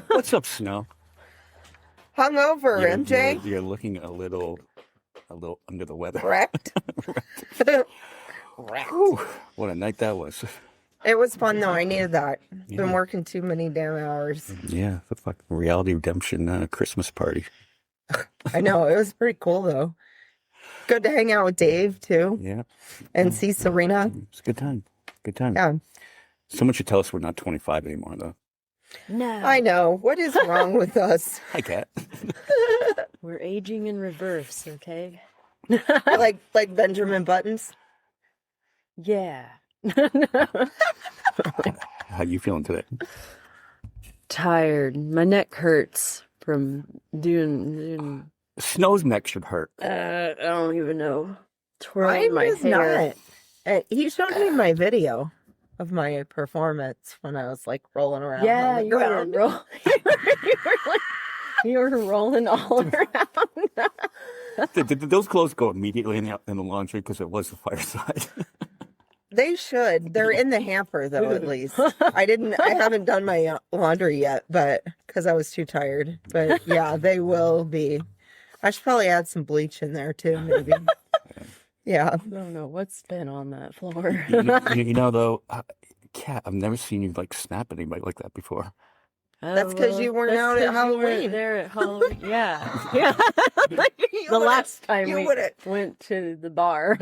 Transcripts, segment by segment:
What's up, Snow? Hungover, MJ. You're looking a little under the weather. Wrecked. Whew, what a night that was. It was fun though. I needed that. Yeah. Been working too many damn hours. Yeah, the fucking reality redemption Christmas party. I know, it was pretty cool though. Good to hang out with Dave too. Yeah. And see Serena. It's a good time. Good time. Yeah. Someone should tell us we're not 25 anymore, though. No. I know. What is wrong with us? Hi, Kat. We're aging in reverse, okay? like Benjamin Buttons? Yeah. How you feeling today? Tired. My neck hurts from doing Snow's neck should hurt. I don't even know. Twirling Mine my was hair. not. He showed me my video of my performance when I was like rolling around. Yeah, on the you were ground. rolling. You were rolling all around. Did those clothes go immediately in the laundry because it was the fireside? They should. They're in the hamper though, at least. I haven't done my laundry yet, but because I was too tired. But yeah, they will be. I should probably add some bleach in there too, maybe. Yeah. I don't know what's been on that floor. you know, though, Kat, I've never seen you like snap at anybody like that before. That's because you weren't out at Halloween. There at Halloween. Yeah. Yeah. The last time we went to the bar.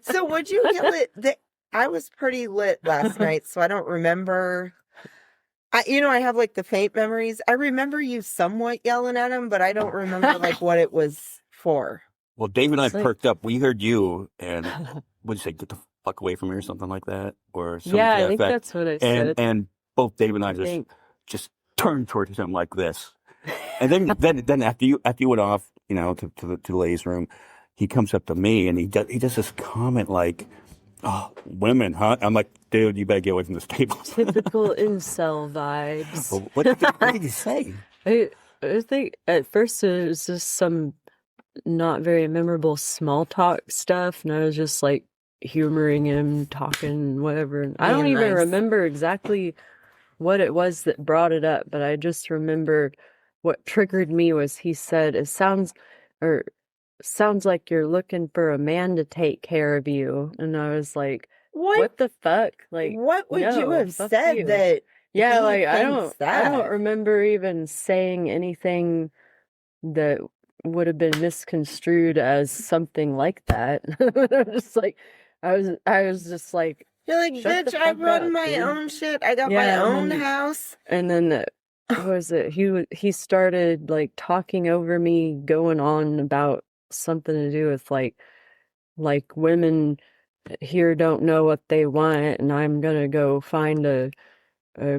So would you yell it? I was pretty lit last night, so I don't remember. I have like the faint memories. I remember you somewhat yelling at him, but I don't remember like what it was for. Well, Dave and I perked up. We heard you, and what'd you say? Get the fuck away from me, or something like that, or something. Yeah, to that I think effect. that's what I said. And both Dave and I just turned towards him like this, and then after you went off, to the ladies' room, he comes up to me and he does this comment like, "Oh, women, huh?" I'm like, "Dude, you better get away from this table." Typical incel vibes. Well, what did you say? I think at first it was just some not very memorable small talk stuff, and I was just like humoring him, talking, whatever. I don't even remember exactly what it was that brought it up, but I just remember what triggered me was he said, "It sounds like you're looking for a man to take care of you," and I was like, "What the fuck? Like, what would you have said you. that?" Yeah, like I don't remember even saying anything that would have been misconstrued as something like that. I was just like, you're like, bitch, I run my own shit. I got my own house. And then what was it? He started like talking over me, going on about something to do with like women here don't know what they want, and I'm gonna go find a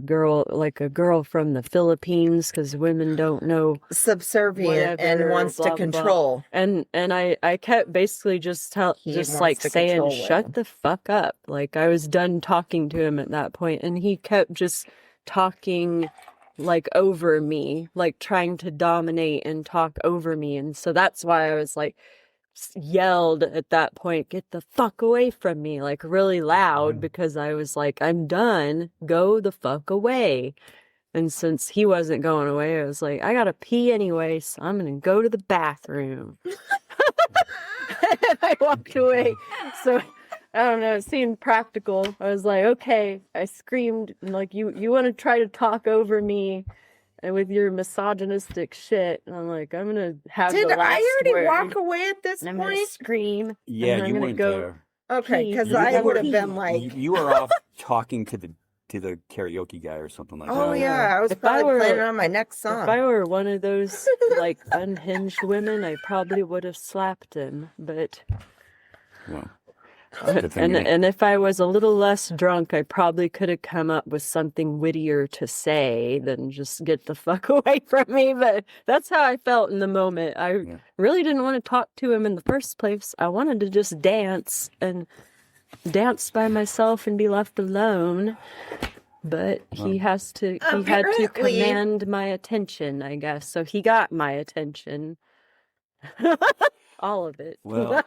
girl from the Philippines because women don't know, subservient, whatever, and wants blah, to control. Blah. And I kept basically just saying, shut the fuck up. Like I was done talking to him at that point, and he kept just talking like over me, like trying to dominate and talk over me. And so that's why I was like yelled at that point, "Get the fuck away from me," like really loud, because I was like, I'm done, go the fuck away. And since he wasn't going away, I was like, I gotta pee anyway, so I'm gonna go to the bathroom. And I walked away. So I don't know, it seemed practical. I was like, okay. I screamed like, you want to try to talk over me and with your misogynistic shit, and I'm like, I'm gonna have the last Did I already word. walk away at this And I'm point? gonna scream. Yeah, and I'm you gonna weren't go there. Okay, because You I were- would have been like, You were off talking to the karaoke guy or something like that. oh yeah, I was If I probably were- playing on my next song. If I were one of those like unhinged women, I probably would have slapped him. But Well, good thing and if I was a little less drunk, I probably could have come up with something wittier to say than just "get the fuck away from me." But that's how I felt in the moment. I really didn't want to talk to him in the first place. I wanted to just dance by myself and be left alone. But he Well, has to, he had to Apparently, command my attention, I guess. So he got my attention. All of it. well,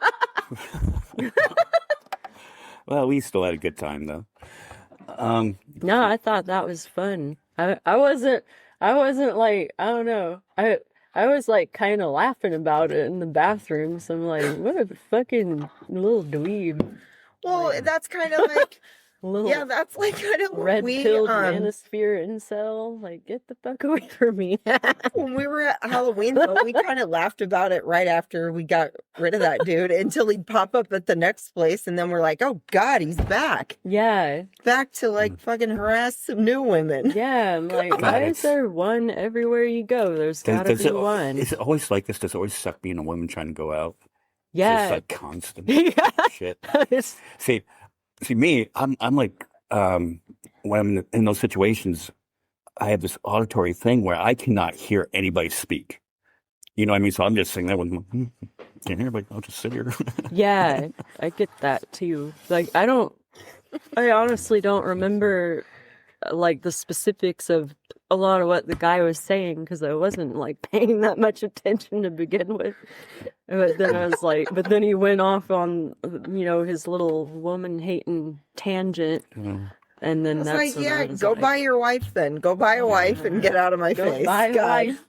well, we still had a good time though. No, I thought that was fun. I wasn't like, I don't know. I was like kind of laughing about it in the bathroom. So I'm like, what a fucking little dweeb. well, Like, that's kind of like, yeah, little that's like kind of what red-pilled manosphere incel. Like, get the fuck away from me. when we were at Halloween, though, we kind of laughed about it right after we got rid of that dude until he'd pop up at the next place. And then we're like, oh, God, he's back. Yeah. Back to like fucking harass some new women. Yeah. I'm like, God, why is there one everywhere you go? There's gotta be one. Is it always like this? Does it always suck being a woman trying to go out? Yeah. It's like constant Yeah. shit. It's- See, me, I'm like, when I'm in those situations, I have this auditory thing where I cannot hear anybody speak. You know what I mean? So I'm just sitting there with, can't hear anybody. I'll just sit here. Yeah, I get that too. Like, I honestly don't remember like the specifics of a lot of what the guy was saying because I wasn't like paying that much attention to begin with. But then I was like, but then he went off on, his little woman hating tangent. And then It's that's like, when yeah, I was go like, buy your wife then. Go buy a wife and get out of my go face. buy a God. wife.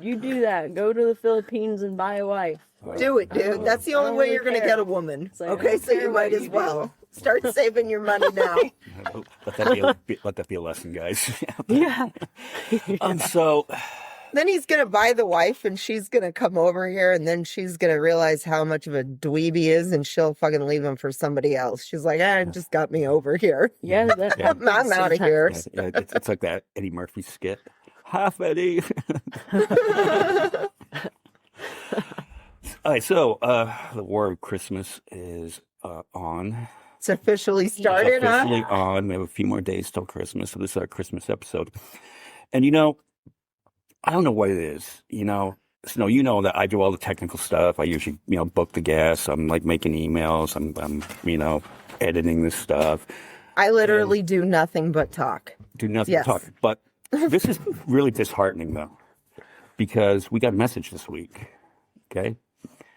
You do that. Go to the Philippines and buy a wife. Do it, dude. That's the I only don't way really you're going to care. get a woman. It's like, I Okay, don't so care you what might you as do. well start saving your money now. Let that be a lesson, guys. Yeah. So, Then he's going to buy the wife and she's going to come over here and then she's going to realize how much of a dweeb he is and she'll fucking leave him for somebody else. She's like, it just got me over here. Yeah, that Yeah. happens I'm out of sometimes. here. yeah, it's like that Eddie Murphy skit. Half Eddie. All right, so the War of Christmas is on. It's officially It's started, huh? officially on. We have a few more days till Christmas, so this is our Christmas episode. And I don't know what it is. So that I do all the technical stuff. I usually, book the guests. I'm like making emails. I'm editing this stuff. I literally do nothing but talk. Do nothing Yes. but talk. But this is really disheartening, though, because we got a message this week. Okay.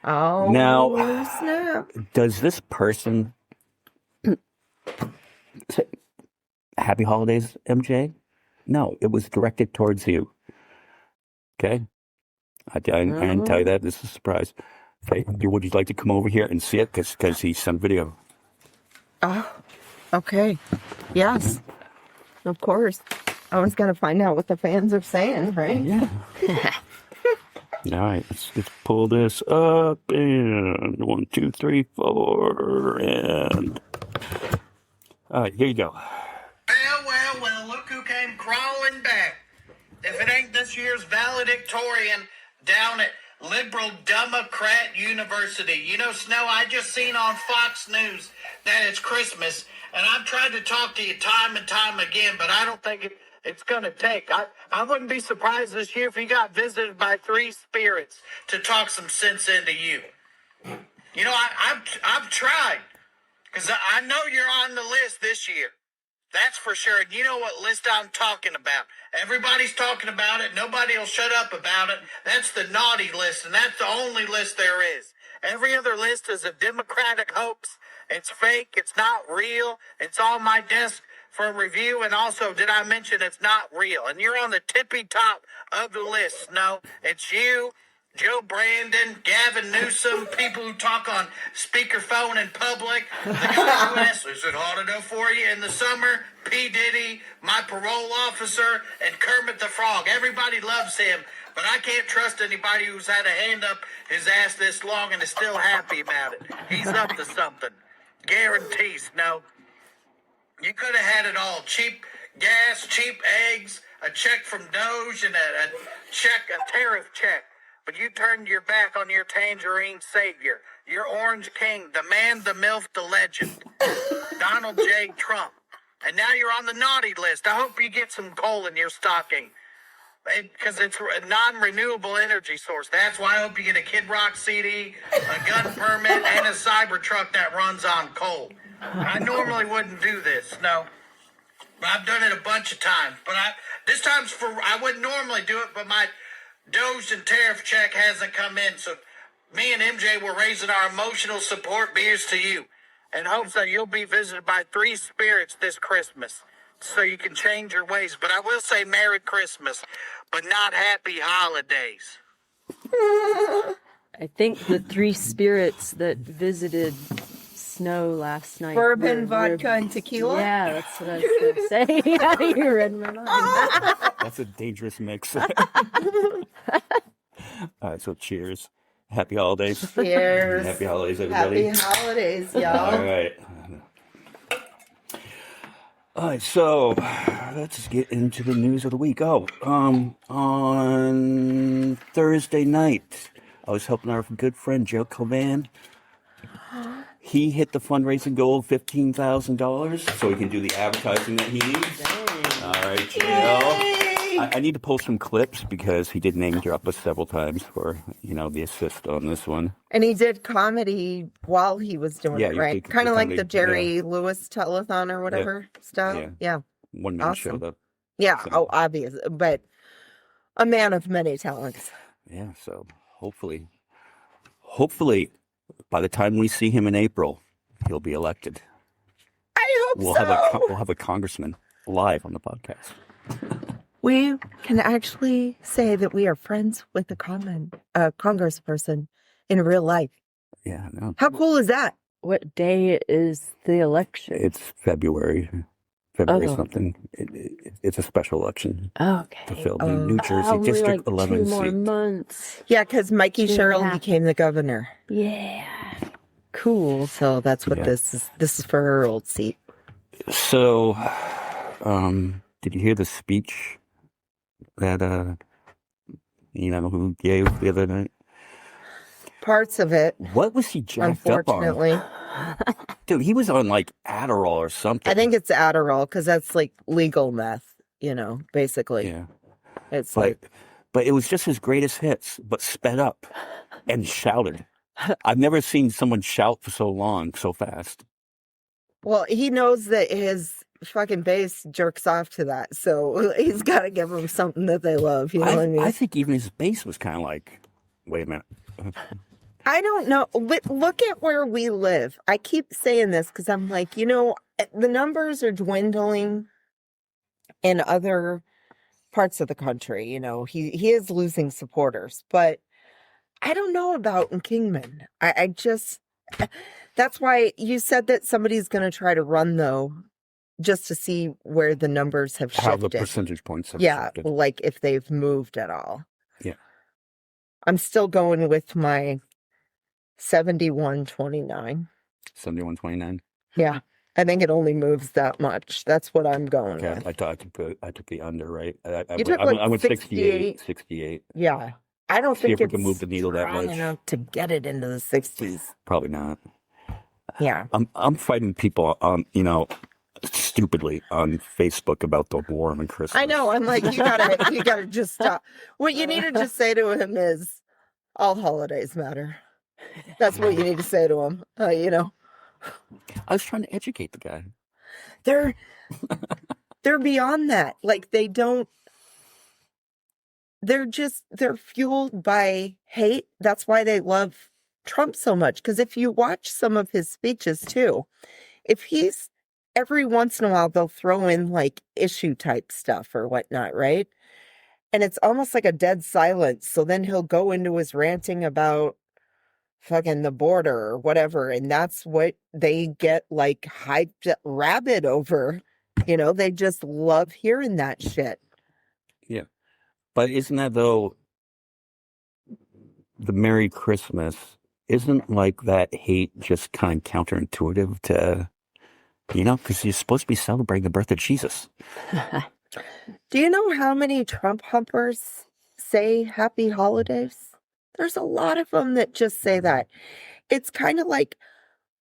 Oh, Now, snap. does this person say, Happy Holidays, MJ? No, it was directed towards you. Okay? I didn't tell you that. This is a surprise. Okay, would you like to come over here and see it? Because he sent video. Oh, okay. Yes, of course. I was going to find out what the fans are saying, right? Yeah. All right, let's pull this up. And 1, 2, 3, 4. And all right, here you go. Well, look who came crawling back. If it ain't this year's valedictorian down at Liberal Democrat University. Snow, I just seen on Fox News that it's Christmas, and I've tried to talk to you time and time again, but I don't think it's going to take. I wouldn't be surprised this year if you got visited by 3 spirits to talk some sense into you. I've tried, because I know you're on the list this year. That's for sure. And you know what list I'm talking about. Everybody's talking about it. Nobody will shut up about it. That's the naughty list, and that's the only list there is. Every other list is a Democratic hoax. It's fake. It's not real. It's on my desk for review. And also, did I mention it's not real? And you're on the tippy top of the list. No, it's you, Joe Brandon, Gavin Newsom, people who talk on speakerphone in public, the guy who asks, is it hot enough for you in the summer? P. Diddy, my parole officer, and Kermit the Frog. Everybody loves him, but I can't trust anybody who's had a hand up his ass this long and is still happy about it. He's up to something. Guarantees, no. You could have had it all. Cheap gas, cheap eggs, a check from Doge, and a tariff check. But you turned your back on your tangerine savior, your orange king, the man, the MILF, the legend, Donald J. Trump. And now you're on the naughty list. I hope you get some coal in your stocking, because it's a non-renewable energy source. That's why I hope you get a Kid Rock CD, a gun permit, and a Cybertruck that runs on coal. I normally wouldn't do this, no. I've done it a bunch of times, but this time's I wouldn't normally do it, but my Doge and tariff check hasn't come in, so me and MJ were raising our emotional support beers to you in hopes that you'll be visited by 3 spirits this Christmas so you can change your ways. But I will say Merry Christmas, but not Happy Holidays. I think the 3 spirits that visited Snow last night. Bourbon, vodka, and tequila? Yeah, that's what I was going to say. Yeah, you read my mind. That's a dangerous mix. All right, so cheers. Happy holidays. Cheers. Happy holidays, everybody. Happy holidays, y'all. All right. All right, so let's get into the news of the week. On Thursday night, I was helping our good friend Joe Covan. He hit the fundraising goal of $15,000, so he can do the advertising that he needs. Dang. All right, Joe. I need to pull some clips because he did name drop us several times for, the assist on this one. And he did comedy while he was doing it, right? Kind of like the Jerry Lewis telethon or whatever stuff. Yeah. 1 minute show, though. Yeah. So. Obvious. But a man of many talents. Yeah. So hopefully, by the time we see him in April, he'll be elected. I hope so. We'll have a congressman live on the podcast. We can actually say that we are friends with a congressperson in real life. Yeah, no. How cool is that? What day is the election? It's February something. It's a special election. Okay. To fill the New Jersey District 11 2 more seat. months. Yeah, because Mikey Sherrill became the governor. Yeah. Cool. So that's what this is. This is for her old seat. So, did you hear the speech that who gave the other night? Parts of it. What was he jacked up on? Unfortunately. Dude, he was on like Adderall or something. I think it's Adderall because that's like legal meth, basically. Yeah. It's but it was just his greatest hits, but sped up and shouted. I've never seen someone shout for so long, so fast. Well, he knows that his fucking bass jerks off to that, so he's got to give them something that they love. You know what I mean? I think even his bass was kind of like, wait a minute. I don't know. But look at where we live. I keep saying this because I'm like, the numbers are dwindling in other parts of the country. He is losing supporters, but I don't know about in Kingman. I just, that's why you said that somebody's going to try to run though, just to see where the numbers have shifted. How the percentage points have shifted. Like if they've moved at all. Yeah. I'm still going with my 71-29. 71-29? Yeah. I think it only moves that much. That's what I'm going with. I took the under, right? I went 68. 68. Yeah. I don't think if we can move the needle that much enough to get it into the 60s. Probably not. Yeah. I'm fighting people on, stupidly on Facebook about the war on Christmas. I know. I'm like, you gotta just stop. What you need to just say to him is, all holidays matter. That's what you need to say to him. I was trying to educate the guy. They're beyond that. Like they're fueled by hate. That's why they love Trump so much. Because if you watch some of his speeches too, every once in a while they'll throw in like issue type stuff or whatnot, right? And it's almost like a dead silence. So then he'll go into his ranting about fucking the border or whatever. And that's what they get like hyped rabid over. They just love hearing that shit. Yeah. But isn't that though, the Merry Christmas, isn't like that hate just kind of counterintuitive to, because you're supposed to be celebrating the birth of Jesus. Do you know how many Trump humpers say happy holidays? There's a lot of them that just say that. It's kind of like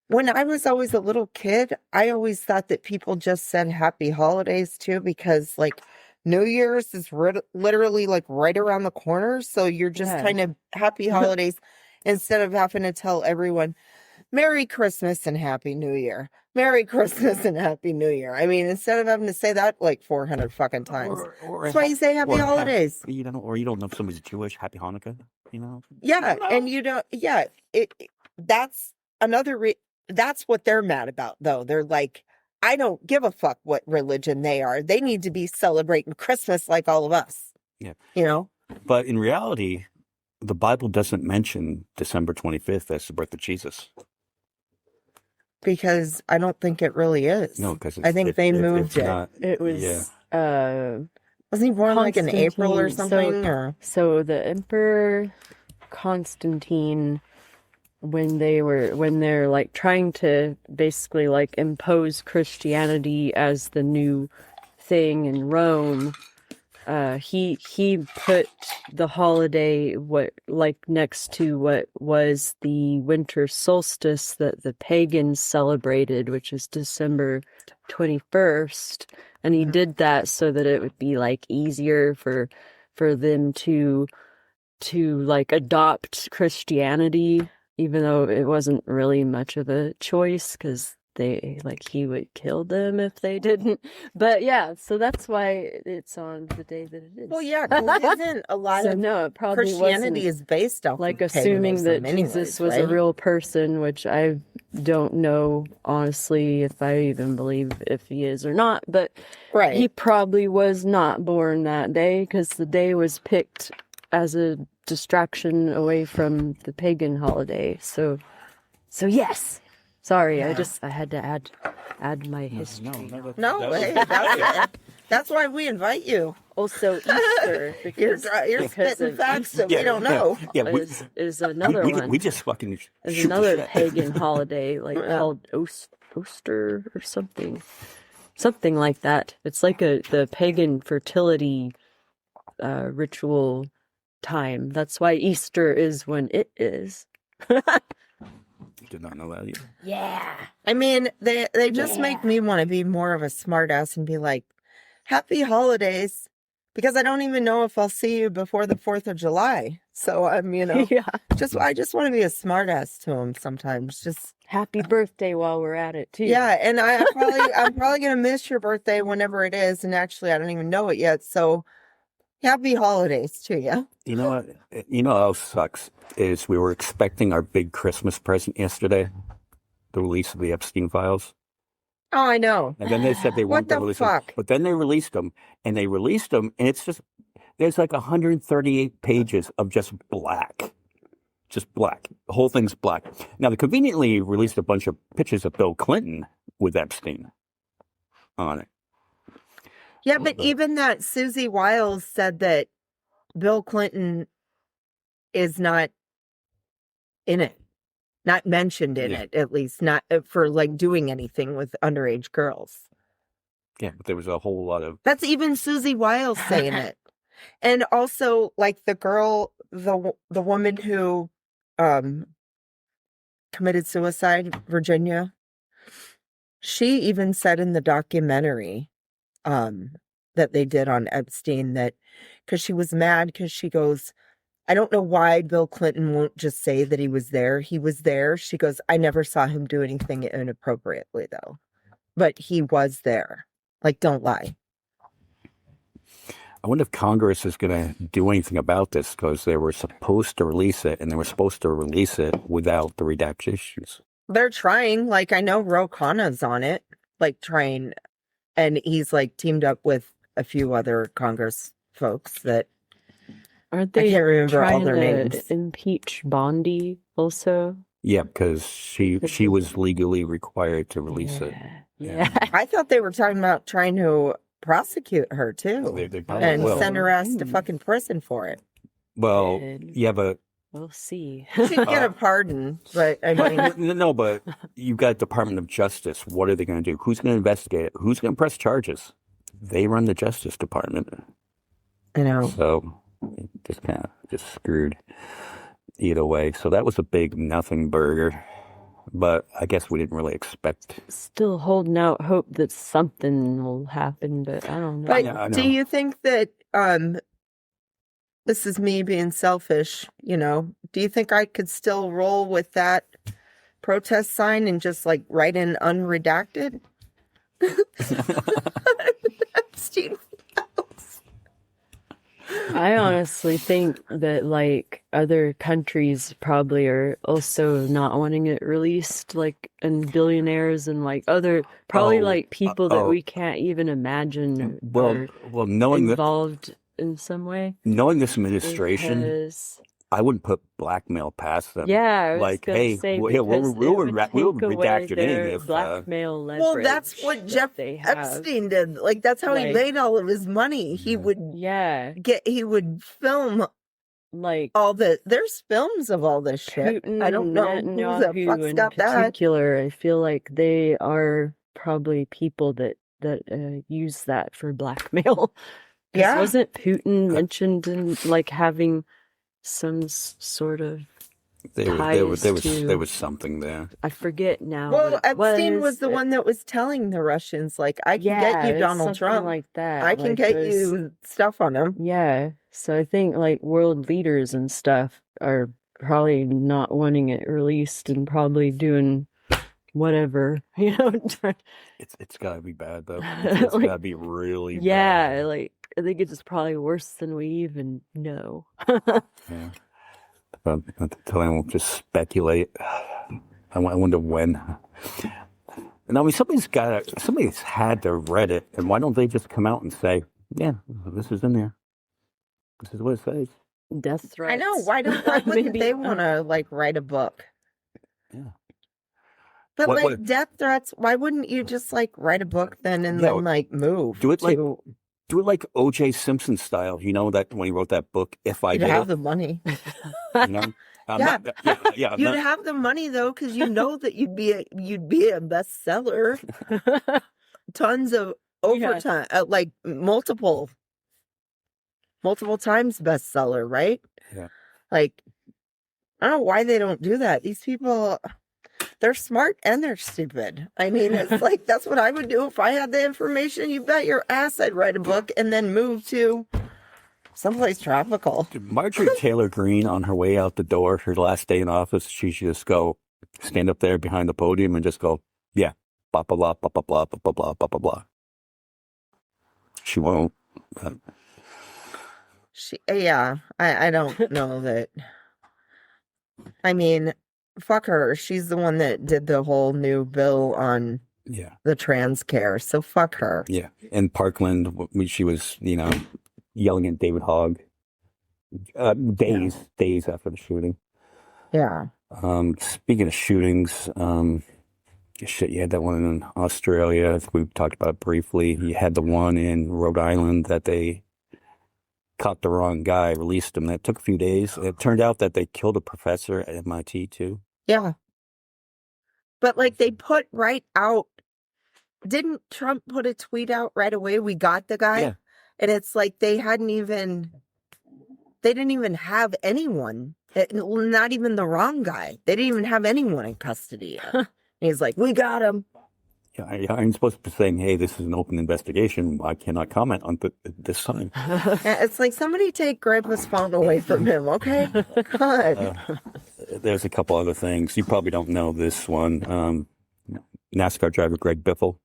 when I was always a little kid, I always thought that people just said happy holidays too, because like New Year's is literally like right around the corner. So you're just kind of happy holidays instead of having to tell everyone Merry Christmas and Happy New Year. Merry Christmas and Happy New Year. I mean, instead of having to say that like 400 fucking times. That's why you say Happy Holidays. Or you don't know if somebody's Jewish, Happy Hanukkah, Yeah, and you don't, that's another, that's what they're mad about, though. They're like, I don't give a fuck what religion they are. They need to be celebrating Christmas like all of us. Yeah. But in reality, the Bible doesn't mention December 25th as the birth of Jesus. Because I don't think it really is. No, because I think they moved it. Not, It was, wasn't he born like in April or something? So the Emperor Constantine, when they're like trying to basically like impose Christianity as the new thing in Rome, he put the holiday next to what was the winter solstice that the pagans celebrated, which is December 21st, and he did that so that it would be like easier for them to like adopt Christianity, even though it wasn't really much of a choice because he would kill them if they didn't. But yeah, so that's why it's on the day that it is. Well, yeah, isn't a lot of it probably Christianity is based off like of assuming that paganism Jesus anyways, was right? a real person, which I don't know honestly if I even believe if he is or not. But he probably was not born that day because the day was picked as a distraction away from the pagan holiday. So yes. Sorry, I had to add my history. That's why we invite you. Also, Easter, because you're spitting facts that we don't know. Is another one. We just fucking is another pagan holiday called Oster or something like that. It's like the pagan fertility ritual time. That's why Easter is when it is. Did not know that either. Yeah. I mean, they just make me want to be more of a smartass and be like, happy holidays, because I don't even know if I'll see you before the 4th of July. So I'm, I just want to be a smartass to them sometimes. Just happy birthday while we're at it too. Yeah, and I'm probably gonna miss your birthday whenever it is, and actually I don't even know it yet. So happy holidays to you. You know what? You know what else sucks is we were expecting our big Christmas present yesterday, the release of the Epstein files. Oh, I know. And then they said they weren't going to release them. But then they released them, and it's just, there's like 138 pages of just black. Just black. The whole thing's black. Now, they conveniently released a bunch of pictures of Bill Clinton with Epstein on it. Yeah, but even that Susie Wiles said that Bill Clinton is not in it, not mentioned in it, at least not for like doing anything with underage girls. Yeah, but there was a whole lot of... That's even Susie Wiles saying it. And also like the girl, the woman who committed suicide, Virginia, she even said in the documentary that they did on Epstein that because she was mad because she goes, I don't know why Bill Clinton won't just say that he was there. He was there. She goes, I never saw him do anything inappropriately though, but he was there. Like, don't lie. I wonder if Congress is going to do anything about this because they were supposed to release it and they were supposed to release it without the redactions. They're trying. Like, I know Ro Khanna's on it, like trying, and he's like teamed up with a few other Congress folks that aren't they I can't remember all their trying names. to impeach Bondi also? Yeah, because she was legally required to release it. Yeah. I thought they were talking about trying to prosecute her too, They probably and will. send her ass to fucking prison for it. Well, yeah, but We'll see. She'd get a pardon, but I mean, no, but you've got Department of Justice. What are they going to do? Who's going to investigate it? Who's going to press charges? They run the Justice Department. I know. So just kind of just screwed either way. So that was a big nothing burger. But I guess we didn't really expect. Still holding out hope that something will happen, but I don't know. But I know. do you think that this is me being selfish, do you think I could still roll with that protest sign and just like write in unredacted? Epstein. I honestly think that like other countries probably are also not wanting it released, like, and billionaires and like other probably like people that we can't even imagine are knowing involved in some way. knowing this administration, Because I wouldn't put blackmail past them. yeah, I was Like, gonna hey, say we'll because it would redact take your away name their if blackmail leverage. Well, that's what that Jeff they have. Epstein did. Like that's how he Like- made all of his money. He would Yeah, he would film like all there's films of all this shit. Putin I don't know and who the Netanyahu fuck's in got that. particular. I feel like they are probably people that use that for blackmail. 'Cause Yeah. wasn't Putin mentioned in like having some sort of there was ties something there. I forget now. Well, what it Epstein was the but- one that was telling the Russians, like, I can yeah, get you it's Donald something Trump. like that. I can like get those- you stuff on him. Yeah, so I think like world leaders and stuff are probably not wanting it released and probably doing whatever, It's gotta be bad though. It's Like, gotta be really yeah, bad. like I think it's probably worse than we even know. Yeah. Until I won't just speculate. I wonder when. And I mean, somebody's had to read it, and why don't they just come out and say, "Yeah, this is in there. This is what it says." Death threats. I know. Why wouldn't Maybe, they want to, like, write a book? Yeah. But, What- like, what- death threats, why wouldn't you just, like, write a book then and Yeah, then, like, move? do it like- to- Do it like O.J. Simpson style. You know that when he wrote that book, "If I You'd Did have It." the money. You know? I'm Yeah. not- yeah. I'm You'd not- have the money, though, because you know that you'd be a bestseller. Tons of overtime, like, multiple times bestseller, right? Yeah. Like, I don't know why they don't do that. These people, they're smart and they're stupid. I mean, it's like, that's what I would do if I had the information. You bet your ass I'd write a book and then move to someplace tropical. Marjorie Taylor Greene, on her way out the door, her last day in office, she should just go stand up there behind the podium and just go, "Yeah, blah blah blah blah blah blah blah blah blah blah blah." She won't. But Yeah, I don't know that. I mean, fuck her. She's the one that did the whole new bill on yeah, the trans care. So fuck her. yeah. In Parkland, she was, yelling at David Hogg days after the shooting. Yeah. Speaking of shootings, you had that one in Australia. We talked about it briefly. You had the one in Rhode Island that they caught the wrong guy, released him. That took a few days. It turned out that they killed a professor at MIT too. Yeah. But like they put right out, didn't Trump put a tweet out right away? We got the guy. Yeah. And it's like they didn't even have anyone, not even the wrong guy. They didn't even have anyone in custody yet. And he's like, we got him. Yeah, I'm supposed to be saying, "Hey, this is an open investigation. I cannot comment on this time." Yeah, it's like somebody take Grandpa's phone away from him, okay? God. There's a couple other things. You probably don't know this one. NASCAR driver Greg Biffle,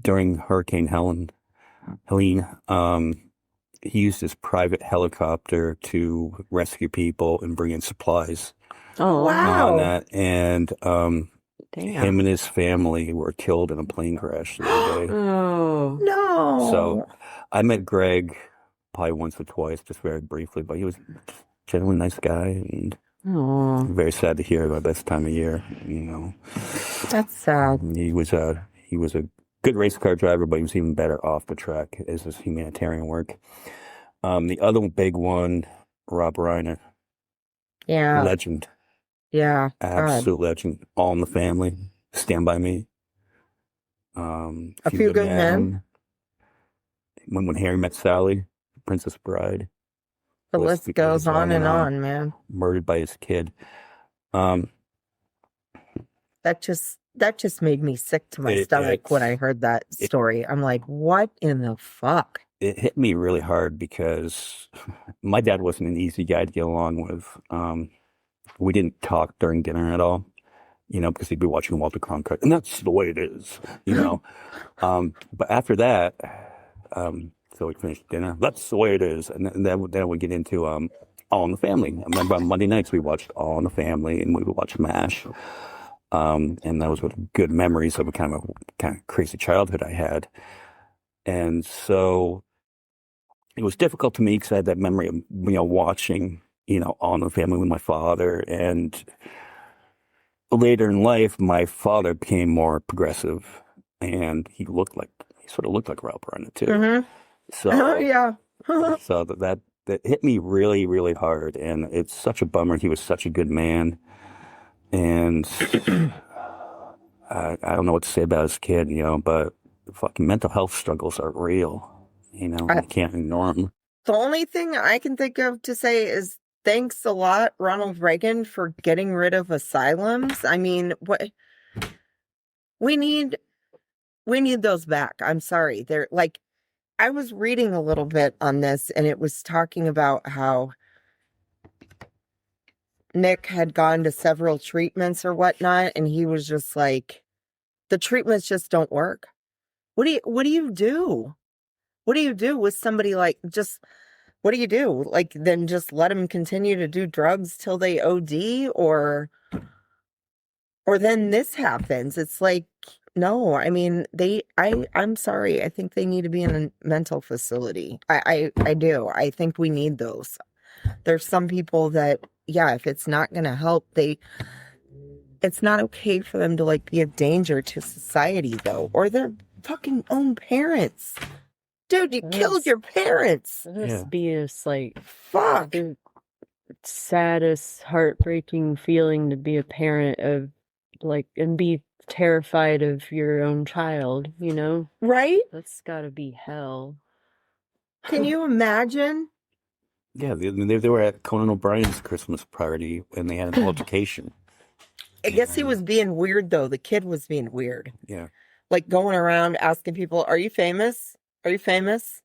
during Hurricane Helene, he used his private helicopter to rescue people and bring in supplies Oh, Wow. on that. And damn. him and his family were killed in a plane crash the other day. Oh, No. So I met Greg probably once or twice, just very briefly, but he was a genuinely nice guy, and oh, very sad to hear about this time of year. That's sad. He was a good race car driver, but he was even better off the track as his humanitarian work. The other big one, Rob Reiner, Yeah. legend, Yeah. absolute legend. All in the Family, Stand By Me. A Few Good Men. When Harry Met Sally, Princess Bride, The List list goes goes on and on. on, man. murdered by his kid. Um, That just made me sick to my It- stomach it's- when I heard that story. I'm like, what in the fuck? it hit me really hard because my dad wasn't an easy guy to get along with. We didn't talk during dinner at all. because he'd be watching Walter Cronkite, and that's the way it is, But after that, so we finished dinner. That's the way it is, and then we get into All in the Family. I remember on Monday nights we watched All in the Family, and we would watch MASH. And those were good memories of a kind of crazy childhood I had. And so it was difficult to me because I had that memory of, watching, All in the Family with my father. And later in life, my father became more progressive, and he sort of looked like Rob Reiner too. Mm-hmm. So yeah. so that hit me really, really hard. And it's such a bummer. He was such a good man. And I don't know what to say about his kid, but fucking mental health struggles are real. You can't ignore them. The only thing I can think of to say is thanks a lot, Ronald Reagan, for getting rid of asylums. I mean, what we need those back. I'm sorry. They're like, I was reading a little bit on this, and it was talking about how Nick had gone to several treatments or whatnot, and he was just like, the treatments just don't work. What do you do? What do you do with somebody like, just, what do you do? Like, then just let them continue to do drugs till they OD, or then this happens. It's like, no, I mean, I'm sorry. I think they need to be in a mental facility. I do. I think we need those. There's some people that, yeah, if it's not going to help, it's not okay for them to like be a danger to society though, or their fucking own parents. Dude, you killed your parents. This be just like, fuck. The saddest, heartbreaking feeling to be a parent of, like, and be terrified of your own child, Right? That's gotta be hell. Can you imagine? Yeah, they were at Conan O'Brien's Christmas party and they had an altercation. I guess he was being weird, though. The kid was being weird. Yeah. Like going around asking people, are you famous? Are you famous?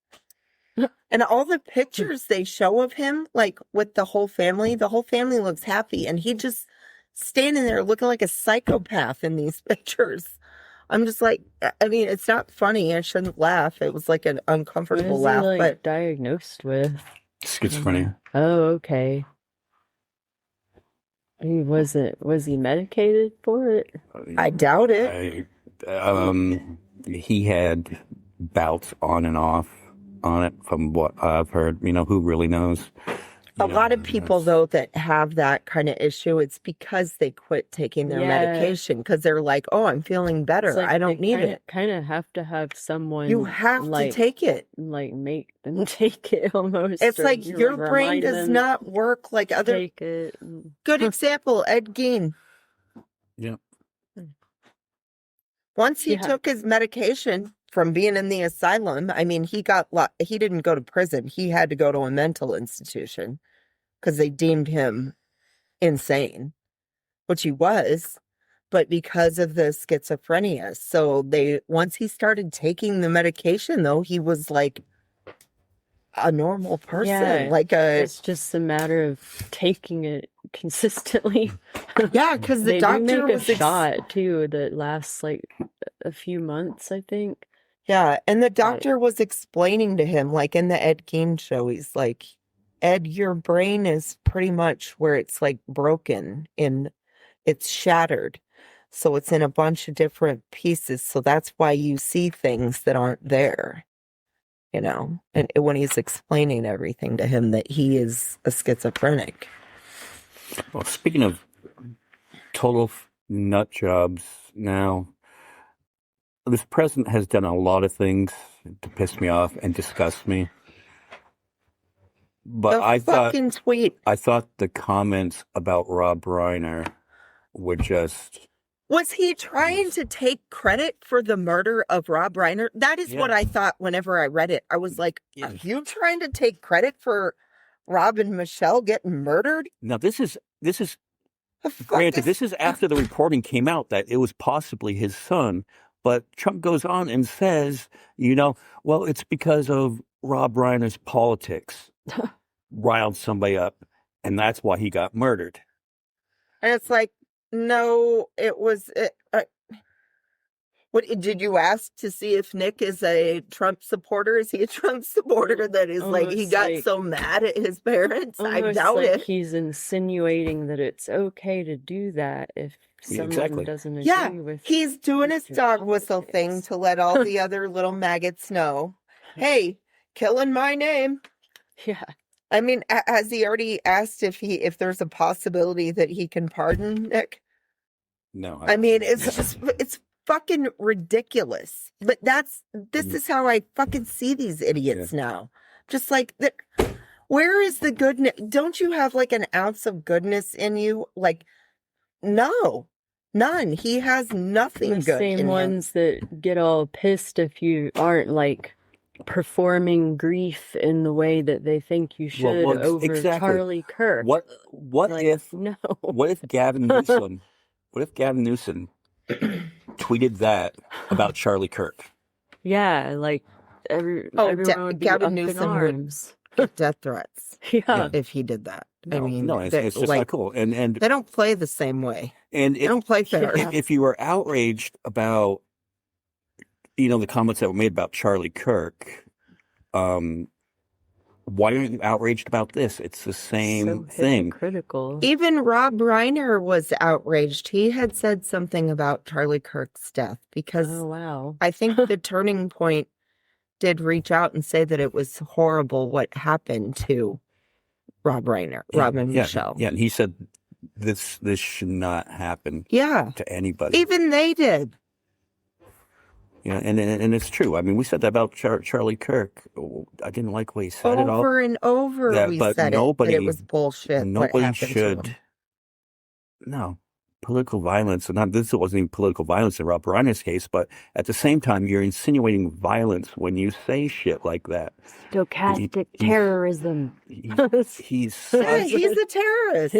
And all the pictures they show of him, like with the whole family looks happy. And he just standing there looking like a psychopath in these pictures. I'm just like, I mean, it's not funny. I shouldn't laugh. It was like an uncomfortable laugh. What is he, but diagnosed with? Schizophrenia. Oh, okay. Was he medicated for it? I doubt it. He had bouts on and off on it from what I've heard. Who really knows? A lot of people, though, that have that kind of issue, it's because they quit taking their medication because they're like, oh, I'm feeling better. Like I don't need it. Kind of have to have someone. You have to take it. Like make them take it almost. It's like your brain does not work like other. Take it. Good example, Ed Gein. Yeah. Once he took his medication from being in the asylum, I mean, he didn't go to prison. He had to go to a mental institution because they deemed him insane, which he was, but because of the schizophrenia. So once he started taking the medication, though, he was like a normal person. Yeah, it's just a matter of taking it consistently. Yeah, because the doctor was a shot too that lasts like a few months, I think. Yeah, and the doctor was explaining to him, like in the Ed Gein show, he's like, Ed, your brain is pretty much where it's like broken, it's shattered. So it's in a bunch of different pieces. So that's why you see things that aren't there, and when he's explaining everything to him that he is a schizophrenic. Well, speaking of total nut jobs now, this president has done a lot of things to piss me off and disgust me. But I thought the comments about Rob Reiner were just... Was he trying to take credit for the murder of Rob Reiner? That is what I thought whenever I read it. I was like, are you trying to take credit for Rob and Michelle getting murdered? Now, this is granted, this is after the reporting came out that it was possibly his son. But Trump goes on and says, well, it's because of Rob Reiner's politics riled somebody up, and that's why he got murdered. And it's like, No, it was. What did you ask to see if Nick is a Trump supporter? Is he a Trump supporter that is like he Almost got like- so mad at his parents? I Almost doubt like it. he's insinuating that it's okay to do that if Yeah, someone exactly. doesn't agree Yeah, with he's doing his your dog whistle thing politics. to let all the other little maggots know, hey, killing my name. Yeah. I mean, has he already asked if there's a possibility that he can pardon Nick? No, I mean, it's fucking ridiculous. But this is how I fucking see these idiots now. Just like where is the goodness? Don't you have like an ounce of goodness in you? Like, no, none. He has nothing The good same in him. ones that get all pissed if you aren't like performing grief in the way that they think you should well, over exactly. Charlie Kirk. What Like, if no. what if Gavin Newsom tweeted that about Charlie Kirk? Yeah, like everyone would be Gavin up in Newsom would arms. get death threats Yeah. if he did that. I mean, no, it's just like, not cool. And they don't play the same way. and They if, don't play fair. if you were outraged about the comments that were made about Charlie Kirk, why aren't you outraged about this? It's the same thing. Critical. Even Rob Reiner was outraged. He had said something about Charlie Kirk's death because Oh wow. I think the Turning Point did reach out and say that it was horrible what happened to Rob and Michelle. Yeah, and he said this should not happen Yeah. to anybody. Even they did. Yeah, and it's true. I mean, we said that about Charlie Kirk. I didn't like the way he said it all. Over and over we but said nobody, that it was bullshit. what nobody happened to should. him. No, political violence, and this wasn't even political violence in Rob Reiner's case, but at the same time, you're insinuating violence when you say shit like that. Stochastic He- terrorism. He's Yeah, such, he's a terrorist.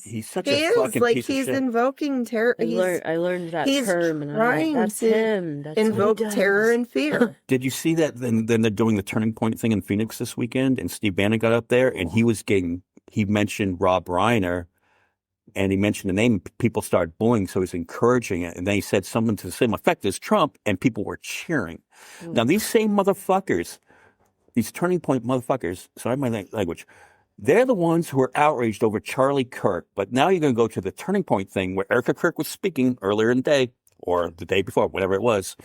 he's such He a is fucking like piece he's of shit. invoking terror. I learned that he's term, and I'm trying like, that's to him. That's what he invoke does. terror and fear. Did you see that? Then they're doing the Turning Point thing in Phoenix this weekend, and Steve Bannon got up there, and he mentioned Rob Reiner, and he mentioned the name. People started booing, so he's encouraging it, and then he said something to the same effect as Trump, and people were cheering. Now these same motherfuckers, these Turning Point motherfuckers, sorry my language, they're the ones who are outraged over Charlie Kirk. But now you're going to go to the Turning Point thing where Erica Kirk was speaking earlier in the day, or the day before, whatever it was.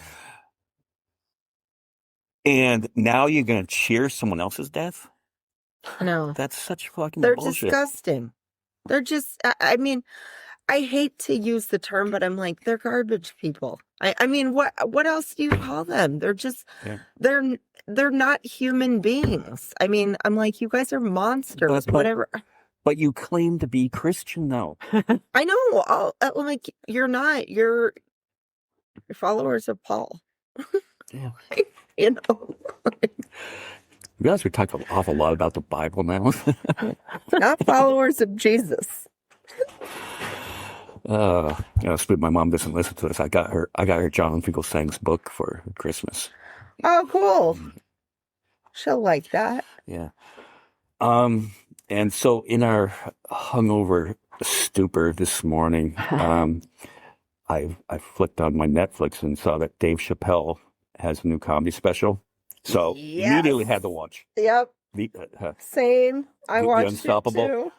And now you're going to cheer someone else's death? No, That's such fucking they're bullshit. disgusting. They're just. I mean, I hate to use the term, but I'm like, they're garbage people. I mean, what else do you call them? They're just. Yeah. They're not human beings. I mean, I'm like, you guys are monsters. But- whatever. But you claim to be Christian, though. I know. I'm like, you're not. You're followers of Paul. Yeah. You know, You realize we talk an awful lot about the Bible now. not followers of Jesus. Sweet, my mom doesn't listen to this. I got her John Finkelstein's book for Christmas. Oh, cool. She'll like that. Yeah. And so in our hungover stupor this morning, I flicked on my Netflix and saw that Dave Chappelle has a new comedy special. So Yes. immediately had to watch. Yep. Same. I The watched Unstoppable. it too.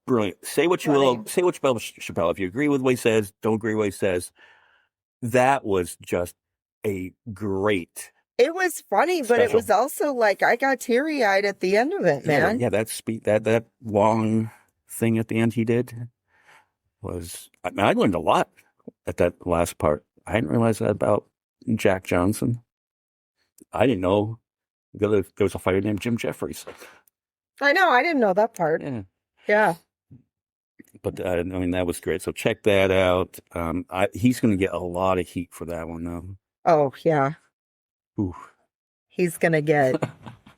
Brilliant. Say what you will. Say what you will, Chappelle. If you agree with what he says, don't agree with what he says. That was just a great. It was funny, but it Special. was also like I got teary eyed at the end of it, man. Yeah, that long thing at the end he did was. I mean, I learned a lot at that last part. I hadn't realized that about Jack Johnson. I didn't know there was a fighter named Jim Jeffries. I know. I didn't know that part. Yeah. Yeah. But I mean, that was great. So check that out. He's going to get a lot of heat for that one, though. Oh, yeah. Ooh. He's going to get,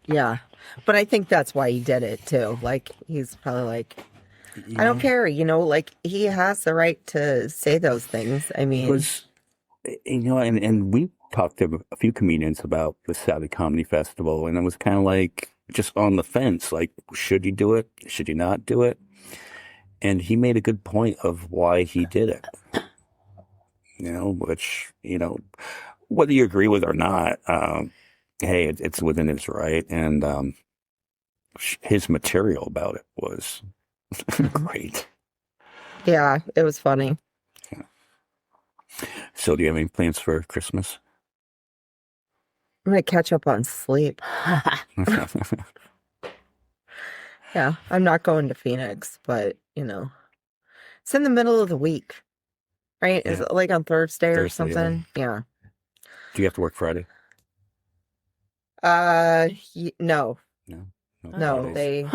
yeah. But I think that's why he did it, too. Like, he's probably like, I don't care. You know, like, he has the right to say those things. I mean, Was, and we talked to a few comedians about the Saturday Comedy Festival, and it was kind of like just on the fence. Like, should you do it? Should you not do it? And he made a good point of why he did it. Which, whether you agree with it or not, hey, it's within his right. And his material about it was great. Yeah, it was funny. So do you have any plans for Christmas? I'm going to catch up on sleep. Yeah, I'm not going to Phoenix, but, it's in the middle of the week, right? Yeah. Is it like on Thursday or Thursday, something? Yeah. Do you have to work Friday? No. No, holidays.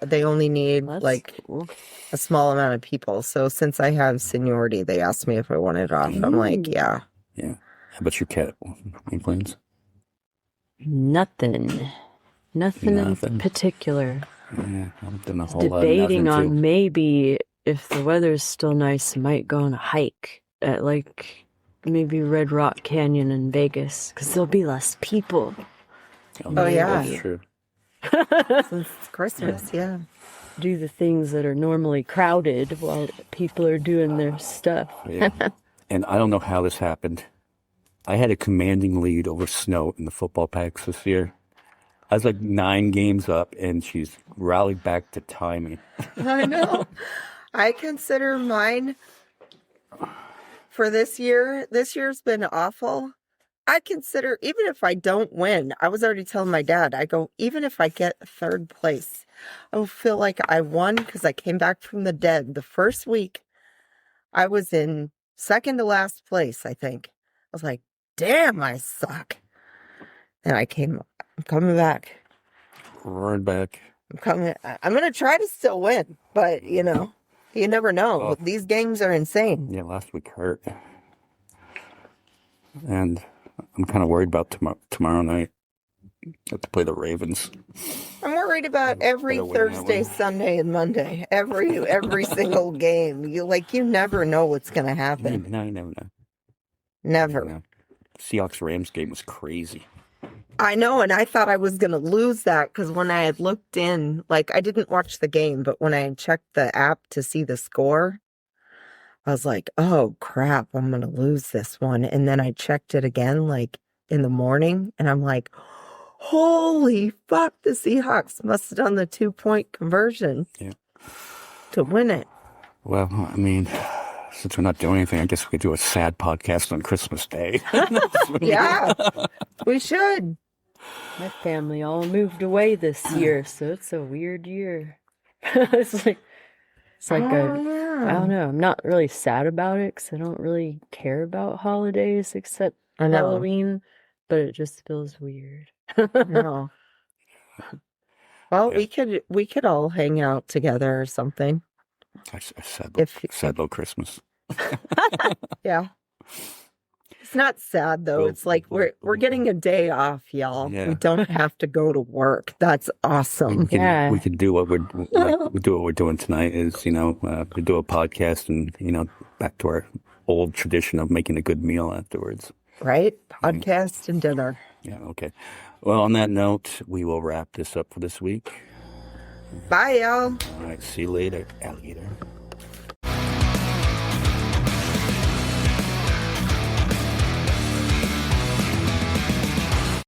they only need That's cool. a small amount of people. So since I have seniority, they asked me if I wanted off. I'm like, yeah. Yeah. How about your cat? Any plans? Nothing in particular. Yeah, I've done a whole Debating lot of on nothing, too. maybe if the weather's still nice, I might go on a hike at like maybe Red Rock Canyon in Vegas because there'll be less people. Oh, yeah. That's true. Since it's Christmas, yeah. Do the things that are normally crowded while people are doing their stuff. Yeah. And I don't know how this happened. I had a commanding lead over Snow in the football packs this year. I was like 9 games up, and she's rallied back to tie me. I know. I consider mine for this year. This year's been awful. I consider, even if I don't win, I was already telling my dad, I go, even if I get 3rd place, I will feel like I won because I came back from the dead. The first week, I was in 2nd to last place, I think. I was like, damn, I suck. And I'm coming back. Roaring back. I'm going to try to still win, but, you never know. Oh. These games are insane. Yeah, last week hurt. And I'm kind of worried about tomorrow night. I have to play the Ravens. I'm worried about every Better win that Thursday, one. Sunday, and Monday. Every single game. You never know what's going to happen. No, you never know. Never. No. Seahawks-Rams game was crazy. I know, and I thought I was going to lose that because when I had looked in, I didn't watch the game, but when I had checked the app to see the score, I was like, oh, crap, I'm going to lose this one. And then I checked it again, in the morning, and I'm like, holy fuck, the Seahawks must have done the 2-point conversion to win it. Well, I mean, since we're not doing anything, I guess we could do a sad podcast on Christmas Day. Yeah, we should. My family all moved away this year, so it's a weird year. It's like I don't know. I'm not really sad about it because I don't really care about holidays except I know. Halloween, but it just feels weird. No. Well, Yeah. we could all hang out together or something. I sad little Christmas. Yeah. It's not sad though. Well, It's like we're getting a day off, y'all. Yeah. We don't have to go to work. That's awesome. Yeah. We can do what we do what we're doing tonight is, we do a podcast and, back to our old tradition of making a good meal afterwards. Right? Podcast and dinner. Yeah, okay. Well, on that note, we will wrap this up for this week. Bye, y'all. All right, see you later, alligator.